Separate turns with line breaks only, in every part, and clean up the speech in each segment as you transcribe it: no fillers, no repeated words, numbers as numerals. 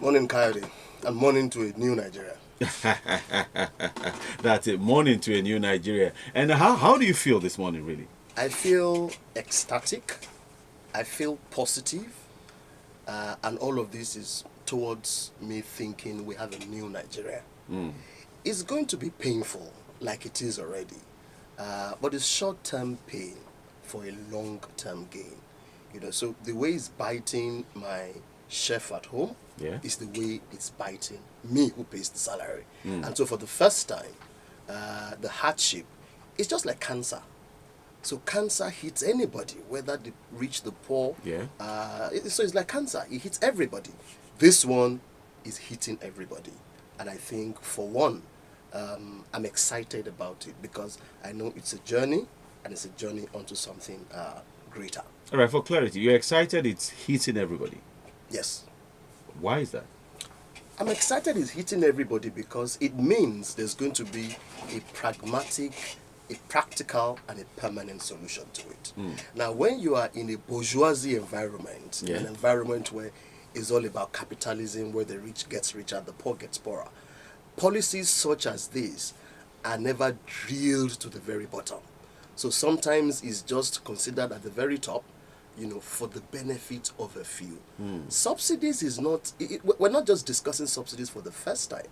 Morning, Coyote, and morning to a new Nigeria.
That's it. Morning to a new Nigeria. And how do you feel this morning, really?
I feel ecstatic. I feel positive, and all of this is towards me thinking we have a new Nigeria. It's going to be painful, like it is already, but it's short-term pain for a long-term gain. So the way it's biting my chef at home is the way it's biting me who pays the salary. And so for the first time, the hardship is just like cancer. So cancer hits anybody, whether the rich, the poor. So it's like cancer. It hits everybody. This one is hitting everybody. And I think for one, I'm excited about it because I know it's a journey and it's a journey onto something greater.
All right, for clarity, you're excited it's hitting everybody.
Yes.
Why is that?
I'm excited it's hitting everybody because it means there's going to be a pragmatic, a practical, and a permanent solution to it. Now, when you are in a bourgeoisie environment, an environment where it's all about capitalism, where the rich gets richer and the poor gets poorer, policies such as this are never drilled to the very bottom. So sometimes it's just considered at the very top, for the benefit of a few. Subsidies is not, we're not just discussing subsidies for the first time.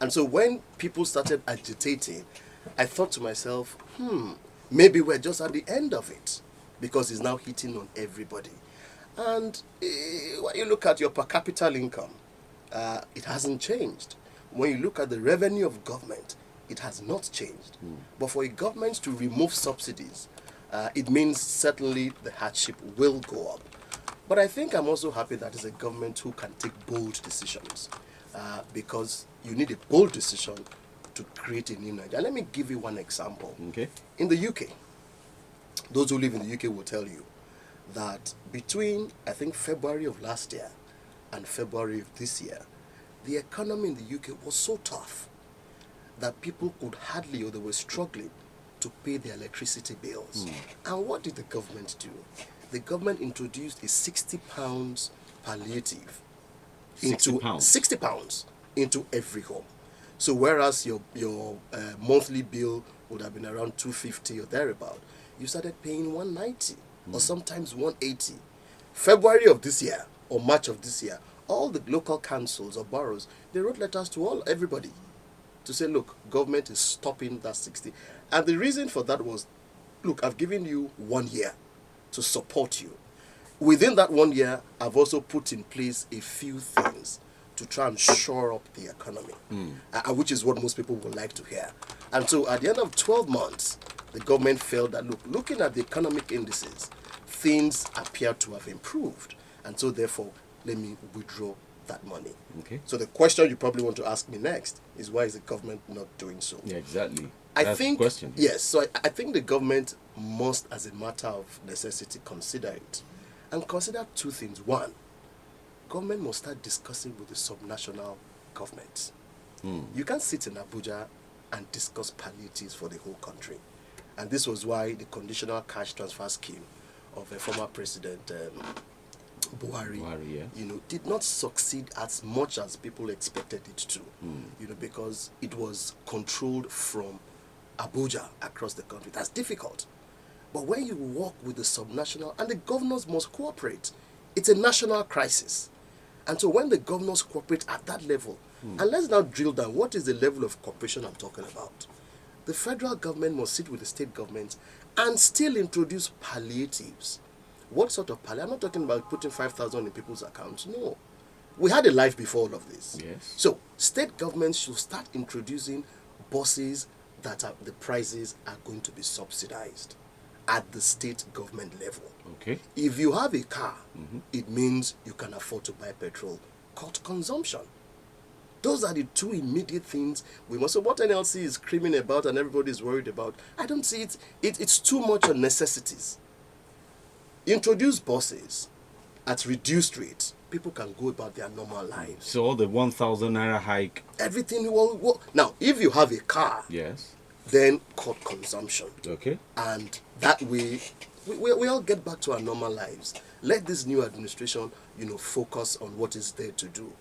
And so when people started agitating, I thought to myself, maybe we're just at the end of it because it's now hitting on everybody. And when you look at your per capita income, it hasn't changed. When you look at the revenue of government, it has not changed. But for a government to remove subsidies, it means certainly the hardship will go up. But I think I'm also happy that it's a government who can take bold decisions because you need a bold decision to create a new Nigeria. Let me give you one example.
Okay.
In the UK, those who live in the UK will tell you that between, I think, February of last year and February of this year, the economy in the UK was so tough that people could hardly, or they were struggling to pay their electricity bills. And what did the government do? The government introduced a £60 palliative into £60 into every home. So whereas your monthly bill would have been around 250 or thereabout, you started paying 190 or sometimes 180. February of this year or March of this year, all the local councils or boroughs, they wrote letters to everybody to say, look, government is stopping that 60. And the reason for that was, look, I've given you 1 year to support you. Within that 1 year, I've also put in place a few things to try and shore up the economy, which is what most people would like to hear. And so at the end of 12 months, the government felt that, look, looking at the economic indices, things appear to have improved. And so therefore, let me withdraw that money.
Okay.
So the question you probably want to ask me next is, why is the government not doing so?
Yeah, exactly.
That's the
question.
Yes, so I think the government must, as a matter of necessity, consider it. And consider two things. One, government must start discussing with the subnational governments. You can't sit in Abuja and discuss palliatives for the whole country. And this was why the conditional cash transfer scheme of a former president, Bola, did not succeed as much as people expected it to, because it was controlled from Abuja across the country. That's difficult. But when you work with the subnational, and the governors must cooperate, it's a national crisis. And so when the governors cooperate at that level, and let's now drill down, what is the level of cooperation I'm talking about? The federal government must sit with the state governments and still introduce palliatives. What sort of palliative? I'm not talking about putting 5,000 in people's accounts. No. We had a life before all of this.
Yes.
So state governments should start introducing buses that the prices are going to be subsidized at the state government level.
Okay.
If you have a car, it means you can afford to buy petrol. Cut consumption. Those are the two immediate things we must. So what NLC is screaming about and everybody is worried about, I don't see it. It's too much on necessities. Introduce buses at reduced rates. People can go about their normal lives.
So all the 1,000 naira hike.
Everything will. Now, if you have a car,
Yes.
then cut consumption.
Okay.
And that way, we all get back to our normal lives. Let this new administration, focus on what is there to do.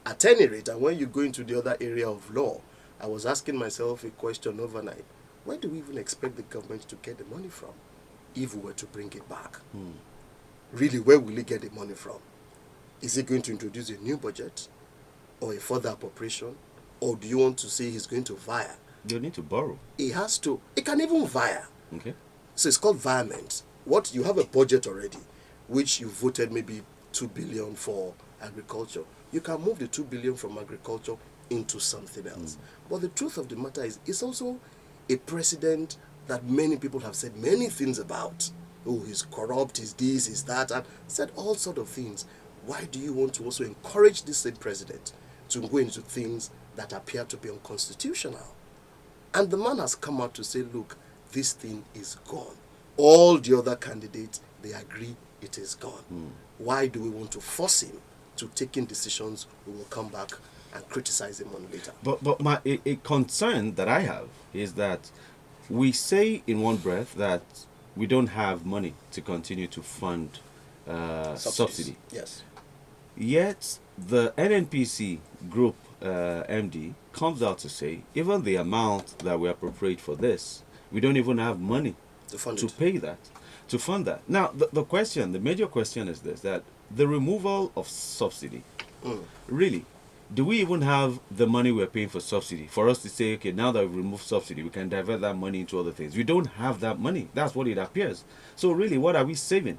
At any rate, and when you go into the other area of law, I was asking myself a question overnight. Where do we even expect the government to get the money from if we were to bring it back? Really, where will he get the money from? Is he going to introduce a new budget or a further appropriation? Or do you want to say he's going to via?
You need to borrow.
He has to. He can even via.
Okay.
So it's called viament. What you have a budget already, which you voted maybe 2 billion for agriculture. You can move the 2 billion from agriculture into something else. But the truth of the matter is, it's also a president that many people have said many things about. Oh, he's corrupt, he's this, he's that, and said all sort of things. Why do you want to also encourage this same president to go into things that appear to be unconstitutional? And the man has come out to say, look, this thing is gone. All the other candidates, they agree it is gone. Why do we want to force him to taking decisions we will come back and criticize him on later?
But a concern that I have is that we say in one breath that we don't have money to continue to fund subsidy.
Yes.
Yet the NNPC group MD comes out to say even the amount that we appropriate for this, we don't even have money to pay that, to fund that. Now the major question is this, that the removal of subsidy, really, do we even have the money we're paying for subsidy for us to say, okay, now that we've removed subsidy, we can divert that money into other things? We don't have that money. That's what it appears. So really, what are we saving?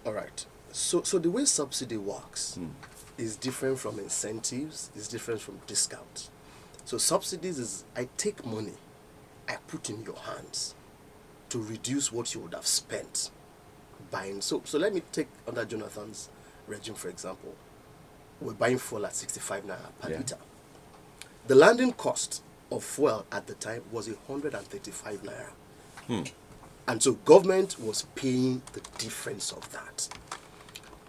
All right. So the way subsidy works is different from incentives, is different from discounts. So subsidies is, I take money, I put in your hands to reduce what you would have spent buying. So let me take under Jonathan's regime, for example. We're buying fuel at 65 naira per litre. The landing cost of fuel at the time was 135 naira. And so government was paying the difference of that.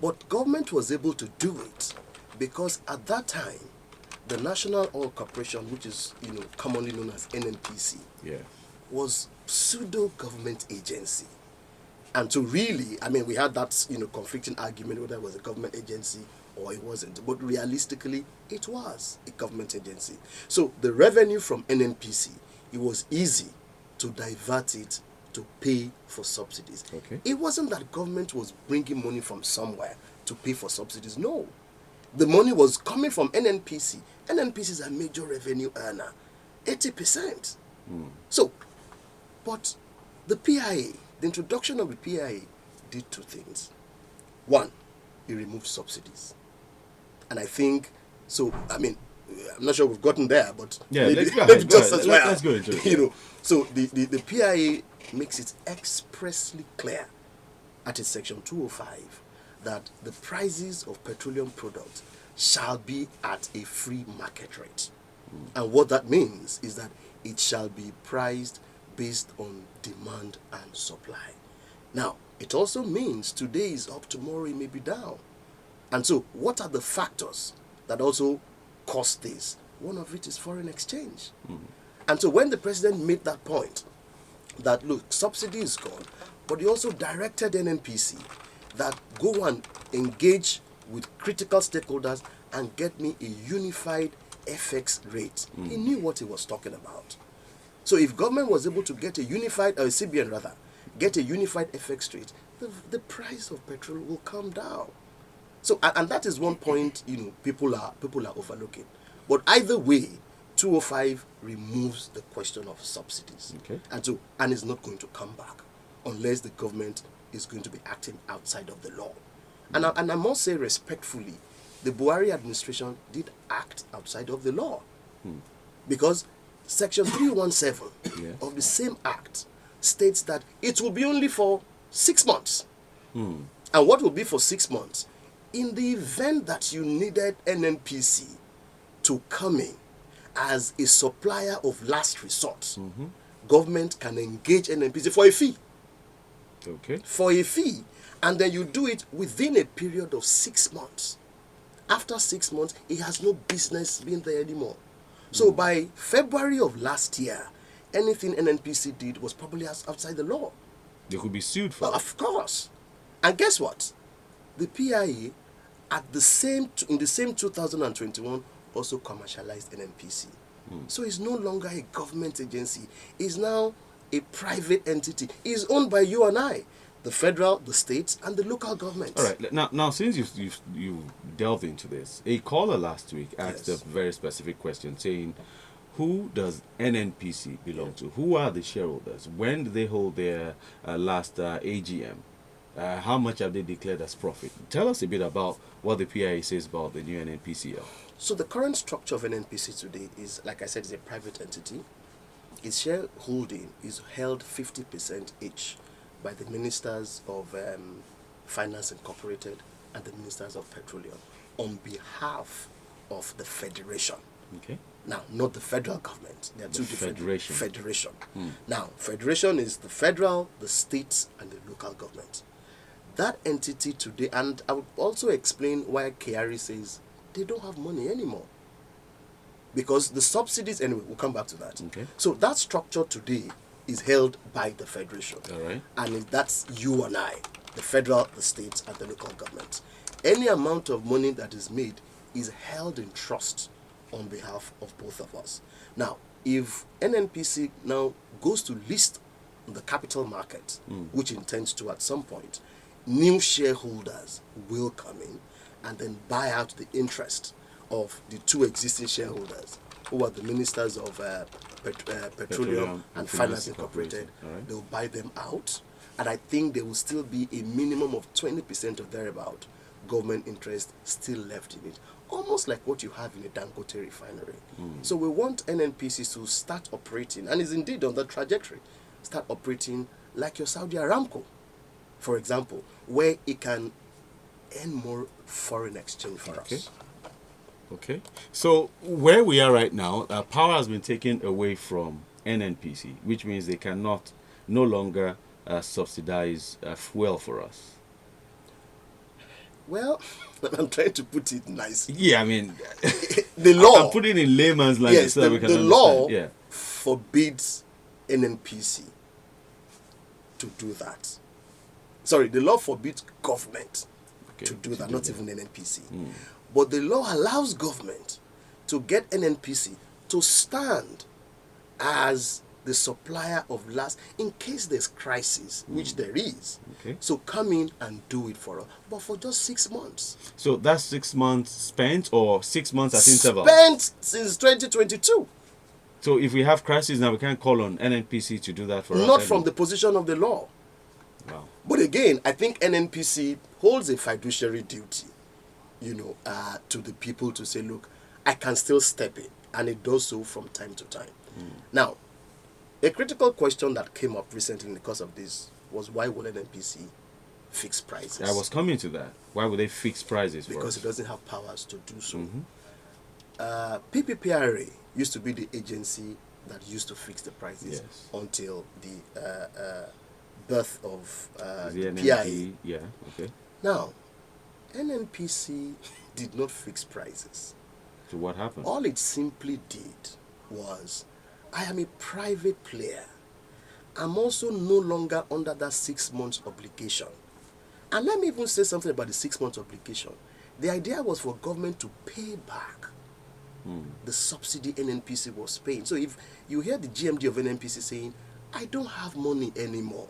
But government was able to do it because at that time, the National Oil Corporation, which is commonly known as NNPC, was pseudo-government agency. And so really, I mean, we had that conflicting argument whether it was a government agency or it wasn't. But realistically, it was a government agency. So the revenue from NNPC, it was easy to divert it to pay for subsidies.
Okay.
It wasn't that government was bringing money from somewhere to pay for subsidies. No. The money was coming from NNPC. NNPC is a major revenue earner, 80%. So, but the PIA, the introduction of the PIA did two things. One, it removed subsidies. And I think, so, I mean, I'm not sure we've gotten there, but
let's go into it.
So the PIA makes it expressly clear at its section 205 that the prices of petroleum products shall be at a free market rate. And what that means is that it shall be priced based on demand and supply. Now, it also means today is up, tomorrow it may be down. And so, what are the factors that also cause this? One of it is foreign exchange. And so, when the president made that point, that look, subsidy is gone, but he also directed NNPC that go and engage with critical stakeholders and get me a unified FX rate. He knew what he was talking about. So if government was able to get a unified, or CBN rather, get a unified FX rate, the price of petrol will come down. So and that is one point people are overlooking. But either way, 205 removes the question of subsidies.
Okay.
And it's not going to come back unless the government is going to be acting outside of the law. And I must say respectfully, the Buhari administration did act outside of the law. Because Section 317 of the same act states that it will be only for 6 months. And what will be for 6 months? In the event that you needed NNPC to come in as a supplier of last resort, government can engage NNPC for a fee.
Okay.
For a fee. And then you do it within a period of 6 months. After 6 months, it has no business being there anymore. So by February of last year, anything NNPC did was probably outside the law.
They could be sued for
Well, of course. And guess what? The PIA in the same 2021, also commercialized NNPC. So it's no longer a government agency. It's now a private entity. It's owned by you and I, the federal, the states, and the local governments.
All right. Now, since you've delved into this, a caller last week asked a very specific question, saying, "Who does NNPC belong to? Who are the shareholders? When did they hold their last AGM? How much have they declared as profit?" Tell us a bit about what the PIA says about the new NNPCL.
So the current structure of NNPC today is, like I said, is a private entity. Its shareholding is held 50% each by the ministers of Finance Incorporated and the ministers of Petroleum on behalf of the federation.
Okay.
Now, not the federal government. They are two different. Federation.
Mm.
Now, federation is the federal, the states, and the local government. That entity today, and I would also explain why KRE says they don't have money anymore. Because the subsidies, anyway, we'll come back to that.
Okay.
So that structure today is held by the federation.
All right.
And that's you and I, the federal, the states, and the local government. Any amount of money that is made is held in trust on behalf of both of us. Now, if NNPC now goes to list on the capital market, which intends to at some point, new shareholders will come in and then buy out the interest of the two existing shareholders, who are the ministers of Petroleum and Finance Incorporated.
Right.
They'll buy them out, and I think there will still be a minimum of 20% or thereabout government interest still left in it, almost like what you have in a Dangote refinery. So we want NNPC to start operating, and is indeed on the trajectory, start operating like your Saudi Aramco, for example, where it can earn more foreign exchange for us.
Okay. So where we are right now, power has been taken away from NNPC, which means they cannot no longer subsidize fuel for us.
Well, I'm trying to put it nicely.
Yeah, I mean,
the law.
I'm putting it in layman's language
Yes,
so that we can
the
understand.
law forbids NNPC to do that. Sorry, the law forbids government to do that, not even NNPC. But the law allows government to get NNPC to stand as the supplier of last in case there's crisis, which there is.
Okay.
So come in and do it for us, but for just 6 months.
So that's 6 months spent, or 6 months at interval?
Spent since 2022.
So if we have crisis now, we can't call on NNPC to do that for us?
Not from the position of the law.
Wow.
But again, I think NNPC holds a fiduciary duty, to the people to say, look, I can still step in. And it does so from time to time. Now, a critical question that came up recently in the course of this was, why will NNPC fix prices?
I was coming to that. Why would they fix prices for us?
Because it doesn't have powers to do so. PPPRA used to be the agency that used to fix the prices until the birth of the PIA.
Yeah, okay.
Now, NNPC did not fix prices.
So what happened?
All it simply did was, I am a private player. I'm also no longer under that 6 months obligation. And let me even say something about the 6 months obligation. The idea was for government to pay back the subsidy NNPC was paying. So if you hear the GMD of NNPC saying, I don't have money anymore,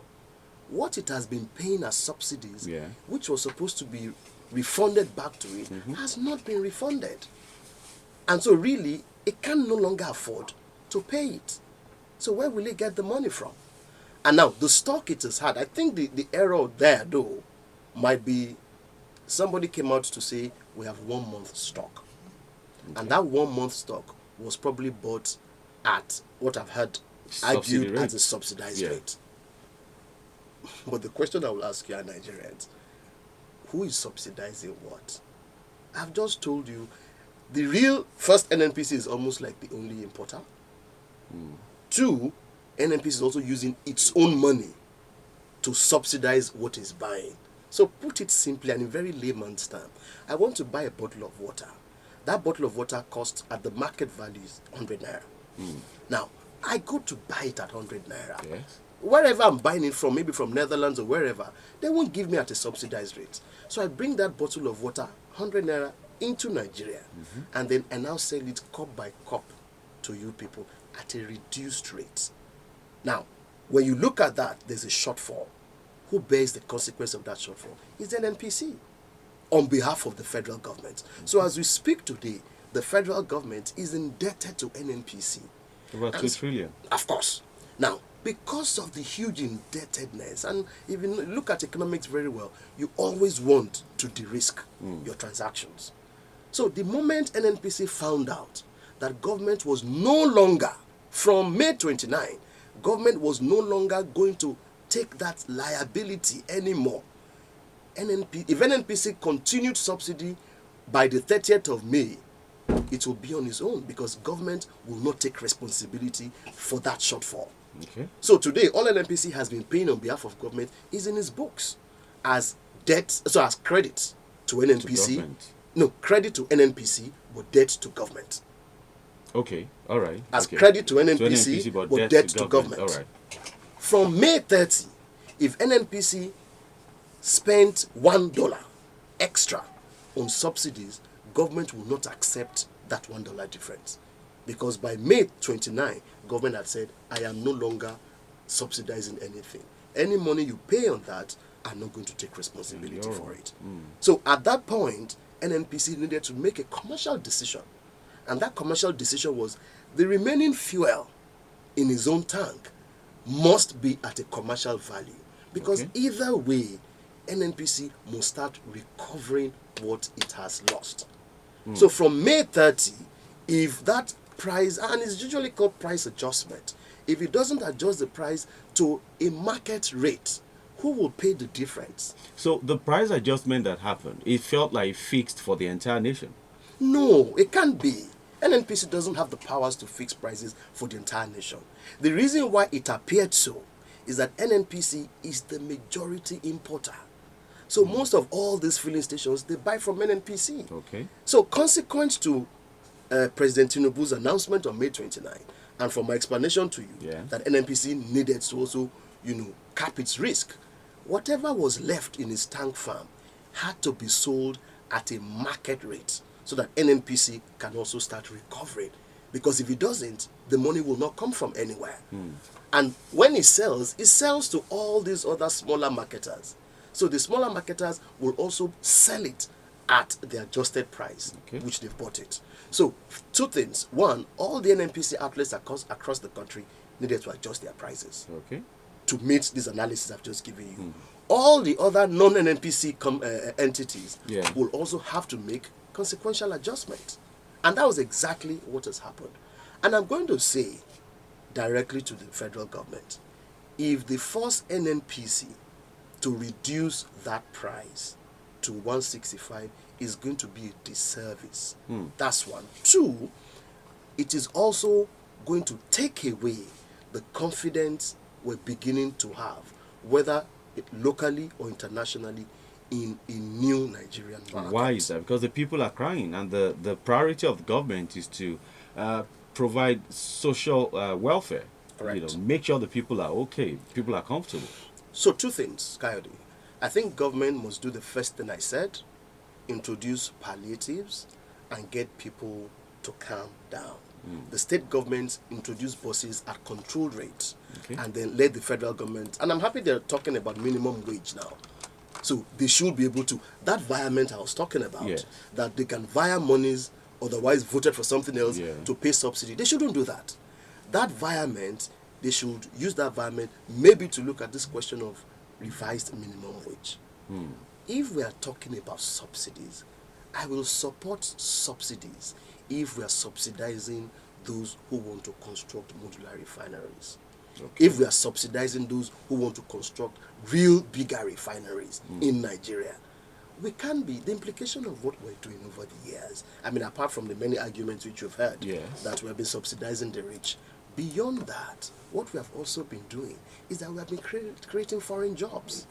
what it has been paying as subsidies, which was supposed to be refunded back to it, has not been refunded. And so really, it can no longer afford to pay it. So where will it get the money from? And now, the stock it has had, I think the error there, though, might be somebody came out to say, we have 1 month stock. And that 1 month stock was probably bought at what I've heard argued as a subsidized rate. But the question I will ask you, Nigerians, who is subsidizing what? I've just told you, the real first NNPC is almost like the only importer. 2, NNPC is also using its own money to subsidize what it's buying. So put it simply and in very layman's terms, I want to buy a bottle of water. That bottle of water costs at the market value is 100 naira. Now, I go to buy it at 100 naira.
Yes.
Wherever I'm buying it from, maybe from Netherlands or wherever, they won't give me at a subsidized rate. So I bring that bottle of water 100 naira into Nigeria, and then I now sell it cup by cup to you people at a reduced rate. Now, when you look at that, there's a shortfall. Who bears the consequence of that shortfall? It's the NNPC on behalf of the federal government. So as we speak today, the federal government is indebted to NNPC.
About 2 trillion.
Of course. Now, because of the huge indebtedness, and if you look at economics very well, you always want to de-risk your transactions. So the moment NNPC found out that government was no longer, from May 29, government was no longer going to take that liability anymore. If NNPC continued subsidy by the 30th of May, it will be on its own because government will not take responsibility for that shortfall.
Okay.
So today, all NNPC has been paying on behalf of government is in its books as debt, so as credit to NNPC. No, credit to NNPC, but debt to government.
Okay, all right.
As credit to NNPC, but debt to government.
All right.
From May 30, if NNPC spent $1 extra on subsidies, government will not accept that $1 difference. Because by May 29, government had said, I am no longer subsidizing anything. Any money you pay on that, I'm not going to take responsibility for it. So at that point, NNPC needed to make a commercial decision. And that commercial decision was the remaining fuel in his own tank must be at a commercial value. Because either way, NNPC must start recovering what it has lost. So from May 30, if that price, and it's usually called price adjustment, if it doesn't adjust the price to a market rate, who will pay the difference?
So the price adjustment that happened, it felt like fixed for the entire nation.
No, it can't be. NNPC doesn't have the powers to fix prices for the entire nation. The reason why it appeared so is that NNPC is the majority importer. So most of all these filling stations, they buy from NNPC.
Okay.
So consequent to President Tinubu's announcement on May 29, and from my explanation to you, that NNPC needed to also, cap its risk, whatever was left in his tank farm had to be sold at a market rate so that NNPC can also start recovering. Because if it doesn't, the money will not come from anywhere. And when it sells to all these other smaller marketers. So the smaller marketers will also sell it at the adjusted price, which they've bought it. So two things. One, all the NNPC outlets across the country needed to adjust their prices to meet this analysis I've just given you. All the other non-NNPC entities will also have to make consequential adjustments. And that was exactly what has happened. And I'm going to say directly to the federal government, if they force NNPC to reduce that price to 165 is going to be a disservice. That's one. Two, it is also going to take away the confidence we're beginning to have, whether locally or internationally, in a new Nigerian market.
Why is that? Because the people are crying, and the priority of the government is to provide social welfare.
Correct.
Make sure the people are okay, people are comfortable.
So two things, Coyote. I think government must do the first thing I said, introduce palliatives and get people to calm down. The state governments introduce buses at controlled rates and then let the federal government, and I'm happy they're talking about minimum wage now. So they should be able to, that environment I was talking about, that they can via monies, otherwise voted for something else to pay subsidy. They shouldn't do that. That environment, they should use that environment maybe to look at this question of revised minimum wage. If we are talking about subsidies, I will support subsidies if we are subsidizing those who want to construct modular refineries. If we are subsidizing those who want to construct real bigger refineries in Nigeria. We can be. The implication of what we're doing over the years, I mean, apart from the many arguments which you've heard, that we have been subsidizing the rich, beyond that, what we have also been doing is that we have been creating foreign jobs.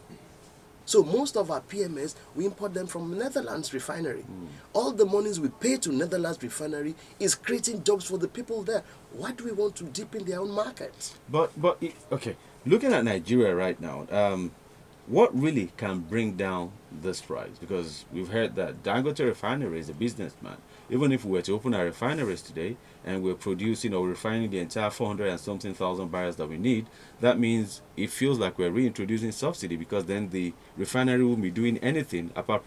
So most of our PMS, we import them from Netherlands refinery. All the monies we pay to Netherlands refinery is creating jobs for the people there. Why do we want to deepen their own market?
But okay, looking at Nigeria right now, what really can bring down this price? Because we've heard that Dangote refinery is a businessman. Even if we were to open our refineries today and we're producing or refining the entire 400 and something thousand barrels that we need, that means it feels like we're reintroducing subsidy, because then the refinery won't be doing anything apart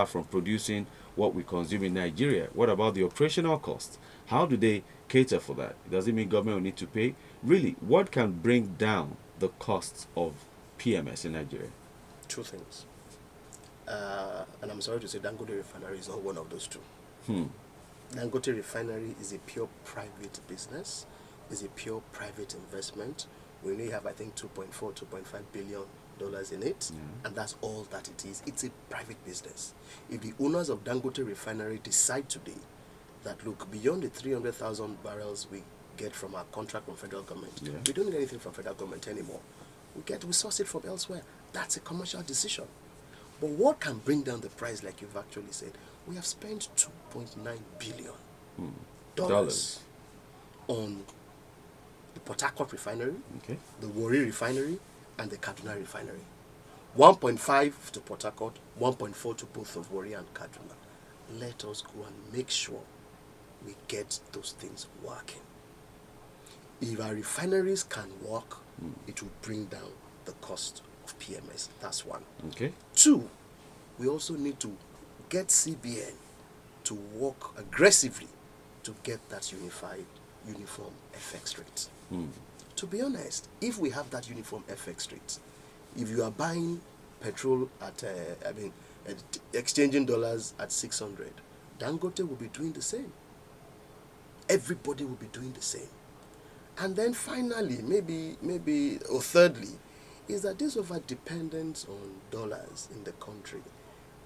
from producing what we consume in Nigeria. What about the operational costs? How do they cater for that? Does it mean government will need to pay? Really, what can bring down the costs of PMS in Nigeria?
Two things. And I'm sorry to say Dangote refinery is not one of those two. Dangote refinery is a pure private business, is a pure private investment. We only have, I think, 2.5 billion dollars in it, and that's all that it is. It's a private business. If the owners of Dangote refinery decide today that, look, beyond the 300,000 barrels we get from our contract from federal government, we don't need anything from federal government anymore. We source it from elsewhere. That's a commercial decision. But what can bring down the price, like you've actually said? We have spent $2.9 billion dollars on the Port Harcourt refinery, the Warri refinery, and the Kaduna refinery. 1.5 to Port Harcourt, 1.4 to both of Warri and Kaduna. Let us go and make sure we get those things working. If our refineries can work, it will bring down the cost of PMS. That's one. Two, we also need to get CBN to work aggressively to get that uniform FX rate. To be honest, if we have that uniform FX rate, if you are buying petrol at, exchanging dollars at 600, Dangote will be doing the same. Everybody will be doing the same. And then finally, or thirdly, is that this over-dependence on dollars in the country,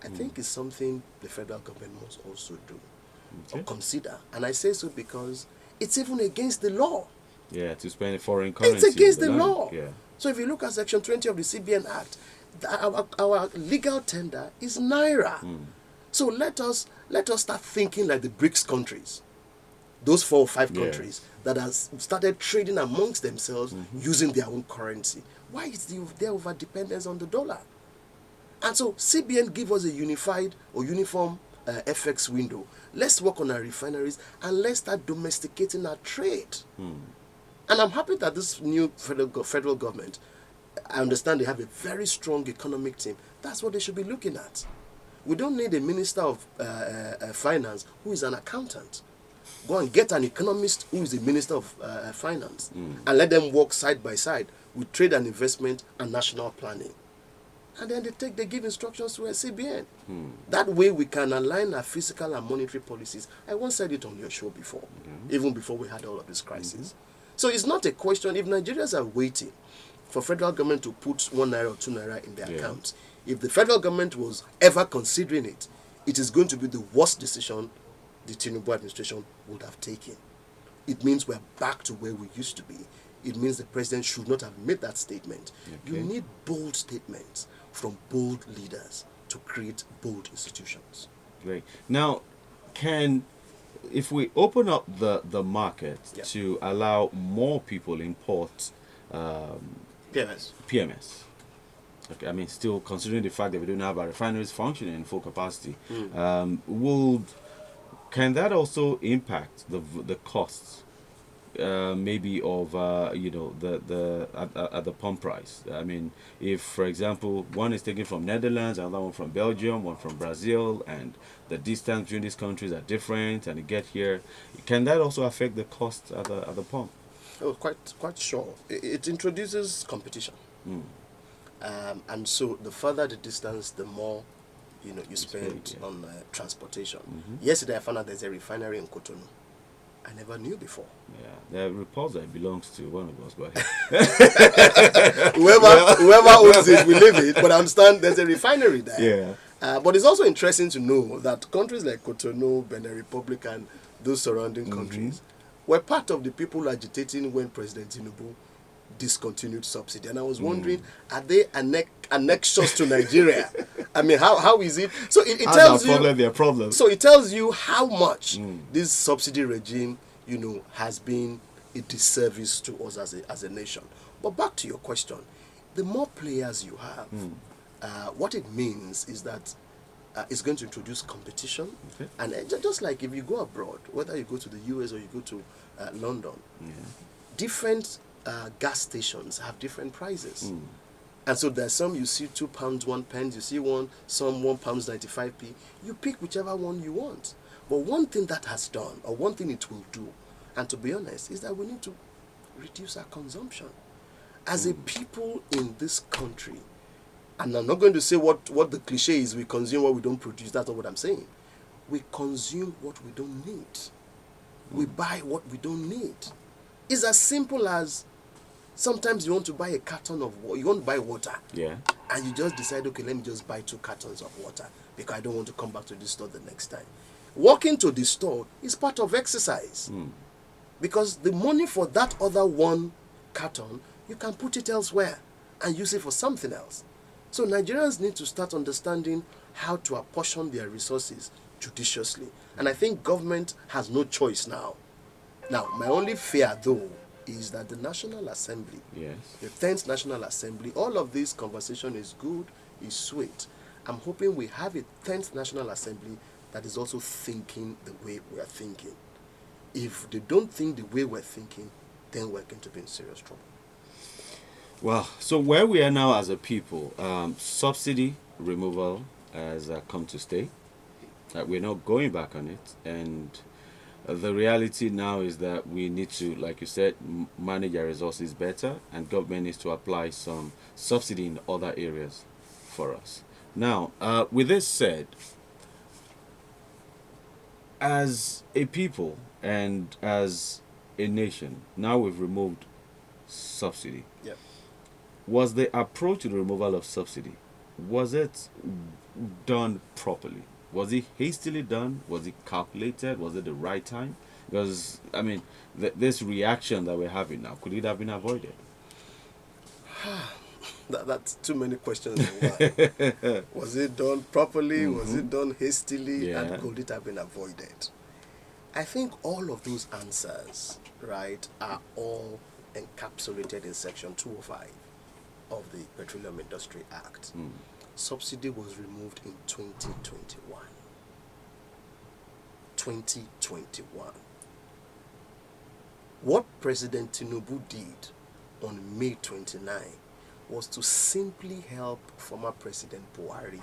I think is something the federal government must also do or consider. And I say so because it's even against the law.
Yeah, to spend foreign currency.
It's against the law. Yeah. So if you look at Section 20 of the CBN Act, our legal tender is Naira. So let us start thinking like the BRICS countries. Those 4 or 5 countries that have started trading amongst themselves using their own currency. Why is there over dependence on the dollar? And so CBN give us a unified or uniform FX window. Let's work on our refineries and let's start domesticating our trade. And I'm happy that this new federal government, I understand they have a very strong economic team. That's what they should be looking at. We don't need a minister of finance who is an accountant. Go and get an economist who is a minister of finance and let them work side by side with trade and investment and national planning. And then they give instructions to a CBN. That way we can align our fiscal and monetary policies. I once said it on your show before, even before we had all of this crisis. So it's not a question, if Nigerians are waiting for federal government to put 1 naira or 2 naira in their accounts, if the federal government was ever considering it, it is going to be the worst decision the Tinubu administration would have taken. It means we're back to where we used to be. It means the president should not have made that statement. You need bold statements from bold leaders to create bold institutions.
Great. Now, if we open up the market to allow more people import PMS. Okay, I mean, still considering the fact that we don't have our refineries functioning in full capacity, can that also impact the costs, maybe of at the pump price? I mean, if, for example, one is taken from Netherlands, another one from Belgium, one from Brazil, and the distance between these countries are different, and they get here, can that also affect the cost at the pump?
Oh, quite sure. It introduces competition, and so the further the distance, the more you spend on transportation. Yesterday I found out there's a refinery in Cotonou. I never knew before. Yeah,
there are reports that it belongs to one of us, but
whoever owns it will leave it. But I understand there's a refinery there.
Yeah.
But it's also interesting to know that countries like Cotonou, Benin Republic, and those surrounding countries were part of the people agitating when President Tinubu discontinued subsidy. And I was wondering, are they annexures to Nigeria? I mean, how is it? So it tells you
their problem.
So it tells you how much this subsidy regime, has been a disservice to us as a nation. But back to your question, the more players you have, What it means is that it's going to introduce competition.
Okay.
And just like if you go abroad, whether you go to the US or you go to London, different gas stations have different prices. And so there's some you see £2, 1 pence, you see some £1.95. You pick whichever one you want. But one thing that has done, or one thing it will do, and to be honest, is that we need to reduce our consumption. As a people in this country, and I'm not going to say what the cliche is, we consume what we don't produce. That's not what I'm saying. We consume what we don't need. We buy what we don't need. It's as simple as sometimes you want to buy a carton of water. You want to buy water.
Yeah.
And you just decide, okay, let me just buy 2 cartons of water because I don't want to come back to the store the next time. Walking to the store is part of exercise. Because the money for that other 1 carton, you can put it elsewhere and use it for something else. So Nigerians need to start understanding how to apportion their resources judiciously. And I think government has no choice now. Now, my only fear, though, is that the National Assembly, the 10th National Assembly, all of this conversation is good, is sweet. I'm hoping we have a 10th National Assembly that is also thinking the way we are thinking. If they don't think the way we're thinking, then we're going to be in serious trouble.
Well, so where we are now as a people, subsidy removal has come to stay. We're not going back on it. And the reality now is that we need to, like you said, manage our resources better, and government needs to apply some subsidy in other areas for us. Now, with this said, as a people and as a nation, now we've removed subsidy.
Yep.
Was the approach to the removal of subsidy, was it done properly? Was it hastily done? Was it calculated? Was it the right time? Because, I mean, this reaction that we're having now, could it have been avoided?
That's too many questions in one. Was it done properly? Was it done hastily? And could it have been avoided? I think all of those answers, right, are all encapsulated in Section 205 of the Petroleum Industry Act. Subsidy was removed in 2021. 2021. What President Tinubu did on May 29 was to simply help former President Buhari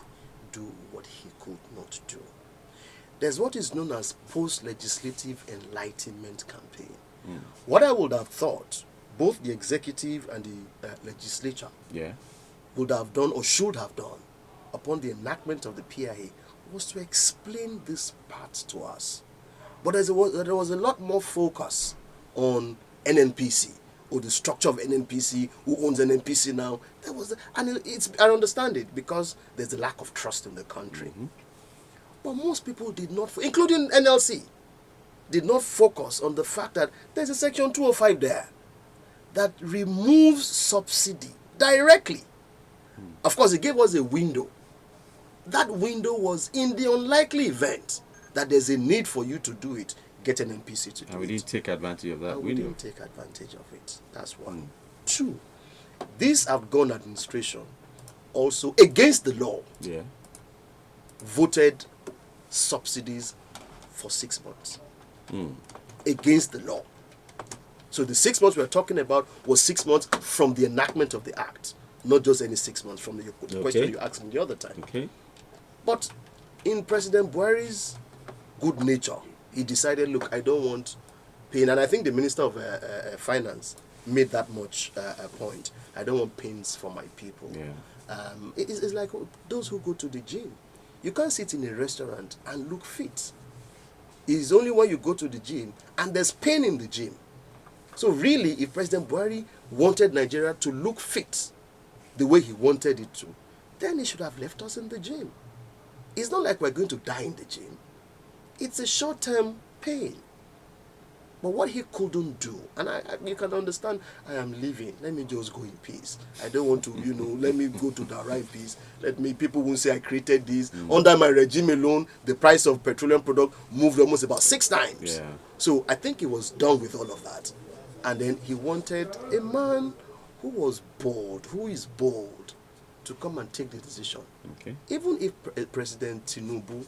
do what he could not do. There's what is known as post-legislative enlightenment campaign. What I would have thought both the executive and the legislature would have done or should have done upon the enactment of the PIA was to explain this part to us. But there was a lot more focus on NNPC, or the structure of NNPC, who owns NNPC now. I understand it because there's a lack of trust in the country. But most people did not, including NLC, did not focus on the fact that there's a Section 205 there that removes subsidy directly. Of course, it gave us a window. That window was in the unlikely event that there's a need for you to do it, get an NPC to do it.
And we didn't take advantage of that window.
We didn't take advantage of it. That's one. Two, this outgone administration also, against the law, voted subsidies for 6 months. Against the law. So the 6 months we're talking about was 6 months from the enactment of the act, not just any 6 months from the question you asked me the other time. But in President Buhari's good nature, he decided, look, I don't want pain. And I think the Minister of Finance made that much point. I don't want pains for my people. It's like those who go to the gym. You can't sit in a restaurant and look fit. It's only when you go to the gym and there's pain in the gym. So really, if President Buhari wanted Nigeria to look fit the way he wanted it to, then he should have left us in the gym. It's not like we're going to die in the gym. It's a short-term pain. But what he couldn't do, and you can understand, I am leaving. Let me just go in peace. I don't want to, let me go to the right peace. People won't say I created this. Under my regime alone, the price of petroleum product moved almost about 6 times. So I think he was done with all of that. And then he wanted a man who was bold, who is bold, to come and take the decision.
Okay.
Even if President Tinubu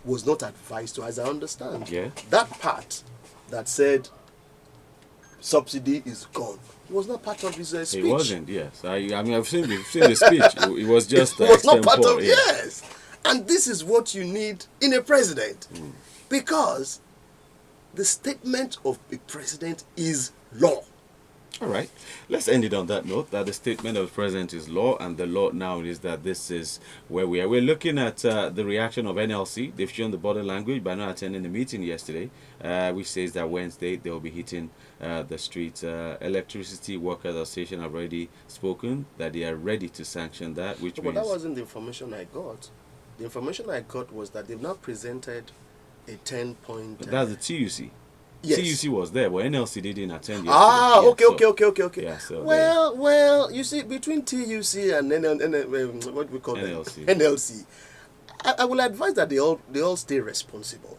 was not advised to, as I understand,
Yeah.
that part that said subsidy is gone was not part of his speech.
It wasn't, yes. I mean, I've seen the speech. It was just
it was not part
extempore,
of, yes. And this is what you need in a president. Because the statement of a president is law.
All right. Let's end it on that note, that the statement of the president is law, and the law now is that this is where we are. We're looking at the reaction of NLC. They've shown the body language by not attending the meeting yesterday, which says that Wednesday they'll be hitting the streets. Electricity Workers Association have already spoken that they are ready to sanction that, which means...
But that wasn't the information I got. The information I got was that they've now presented a 10-point...
That's the TUC.
Yes.
TUC was there, but NLC didn't attend yesterday.
Ah, okay, okay.
Yeah, so
well, you see, between TUC and what we call
NLC.
NLC, I will advise that they all stay responsible.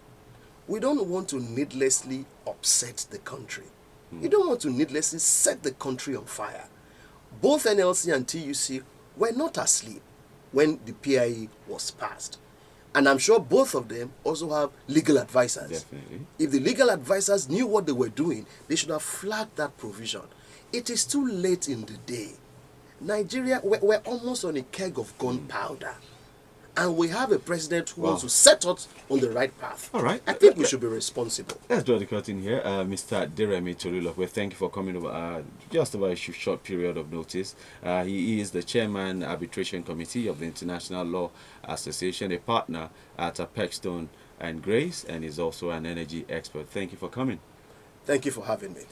We don't want to needlessly upset the country. You don't want to needlessly set the country on fire. Both NLC and TUC were not asleep when the PIE was passed. And I'm sure both of them also have legal advisors.
Definitely.
If the legal advisors knew what they were doing, they should have flagged that provision. It is too late in the day. Nigeria, we're almost on a keg of gunpowder. And we have a president who wants to set us on the right path.
All right.
I think we should be responsible.
Let's draw the curtain here. Mr. Aderemi Tolulope, thank you for coming over just about a short period of notice. He is the chairman arbitration committee of the International Law Association, a partner at Pexstone and Grace, and is also an energy expert. Thank you for coming.
Thank you for having me.